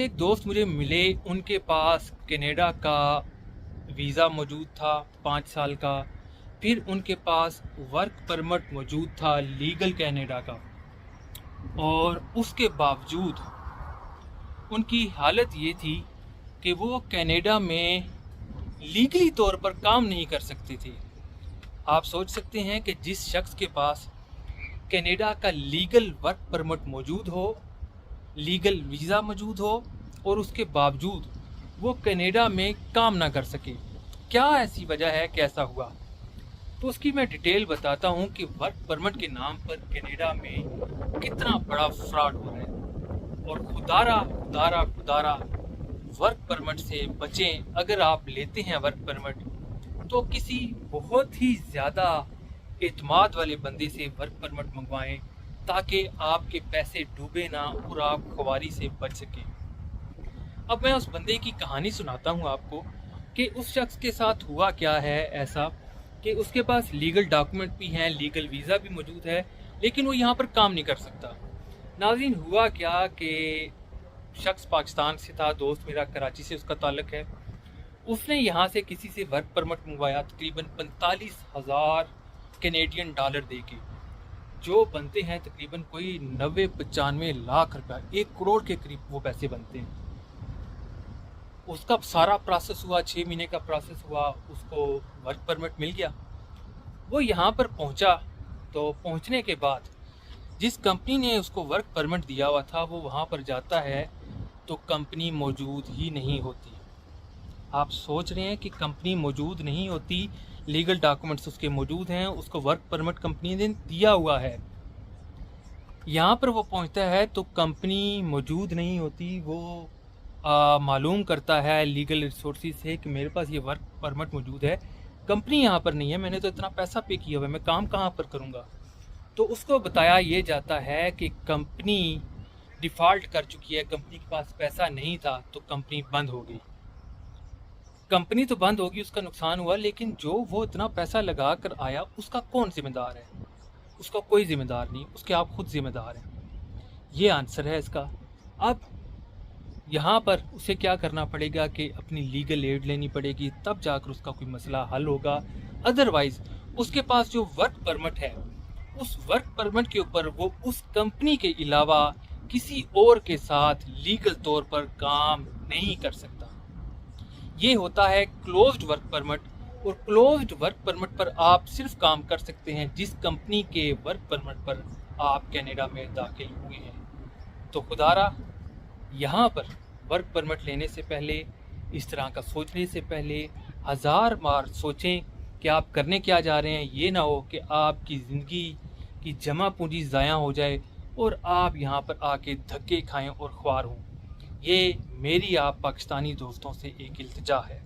एक दोस्त मुझे मिले, उनके पास कनाडा का वीज़ा मौजूद था 5 साल का। फिर उनके पास वर्क परमिट मौजूद था लीगल कनाडा का। और उसके बावजूद उनकी हालत ये थी कि वो कनाडा में लीगली तौर पर काम नहीं कर सकते थे। आप सोच सकते हैं कि जिस शख्स के पास कनाडा का लीगल वर्क परमिट मौजूद हो, लीगल वीज़ा मौजूद हो, और उसके बावजूद वो कनाडा में काम ना कर सके। क्या ऐसी वजह है, कैसा हुआ? तो उसकी मैं डिटेल बताता हूँ कि वर्क परमिट के नाम पर कनाडा में कितना बड़ा फ्रॉड हो रहा है। और खुदारा खुदारा खुदारा वर्क परमिट से बचें। अगर आप लेते हैं वर्क परमिट तो किसी बहुत ही ज़्यादा एतमाद वाले बंदे से वर्क परमिट मंगवाएं, ताकि आपके पैसे डूबे ना और आप खुवारी से बच सकें। अब मैं उस बंदे की कहानी सुनाता हूँ आपको कि उस शख्स के साथ हुआ क्या है ऐसा कि उसके पास लीगल डॉक्यूमेंट भी हैं, लीगल वीज़ा भी मौजूद है, लेकिन वो यहाँ पर काम नहीं कर सकता। नाज़रीन, हुआ क्या कि शख्स पाकिस्तान से था, दोस्त मेरा कराची से उसका ताल्लुक़ है। उसने यहाँ से किसी से वर्क परमिट मंगवाया तकरीबन 45,000 कैनेडियन डॉलर दे के, जो बनते हैं तकरीबन कोई 90-95 लाख रुपया, 1 करोड़ के करीब वो पैसे बनते हैं। उसका सारा प्रोसेस हुआ, 6 महीने का प्रोसेस हुआ, उसको वर्क परमिट मिल गया। वो यहाँ पर पहुँचा, तो पहुँचने के बाद जिस कंपनी ने उसको वर्क परमिट दिया हुआ था वो वहाँ पर जाता है तो कंपनी मौजूद ही नहीं होती। आप सोच रहे हैं कि कंपनी मौजूद नहीं होती, लीगल डॉक्यूमेंट्स उसके मौजूद हैं, उसको वर्क परमिट कंपनी ने दिया हुआ है। यहाँ पर वो पहुँचता है तो कंपनी मौजूद नहीं होती। वो मालूम करता है लीगल रिसोर्सेज से कि मेरे पास ये वर्क परमिट मौजूद है, कंपनी यहाँ पर नहीं है, मैंने तो इतना पैसा पे किया हुआ है, मैं काम कहाँ पर करूँगा। तो उसको बताया ये जाता है कि कंपनी डिफ़ॉल्ट कर चुकी है, कंपनी के पास पैसा नहीं था तो कंपनी बंद हो गई। कंपनी तो बंद होगी, उसका नुकसान हुआ, लेकिन जो वो इतना पैसा लगा कर आया उसका कौन जिम्मेदार है? उसका कोई जिम्मेदार नहीं, उसके आप खुद जिम्मेदार हैं। ये आंसर है इसका। अब यहाँ पर उसे क्या करना पड़ेगा कि अपनी लीगल एड लेनी पड़ेगी, तब जाकर उसका कोई मसला हल होगा। अदरवाइज़ उसके पास जो वर्क परमिट है, उस वर्क परमिट के ऊपर वो उस कंपनी के अलावा किसी और के साथ लीगल तौर पर काम नहीं कर सकता। ये होता है क्लोज्ड वर्क परमिट। और क्लोज्ड वर्क परमिट पर आप सिर्फ काम कर सकते हैं जिस कंपनी के वर्क परमिट पर आप कनाडा में दाखिल हुए हैं। तो खुदारा, यहाँ पर वर्क परमिट लेने से पहले, इस तरह का सोचने से पहले 1000 बार सोचें कि आप करने क्या जा रहे हैं। ये ना हो कि आपकी ज़िंदगी की जमा पूंजी ज़ाया हो जाए और आप यहाँ पर आके धक्के खाएं और ख्वार हों। ये मेरी आप पाकिस्तानी दोस्तों से एक इल्तिजा है।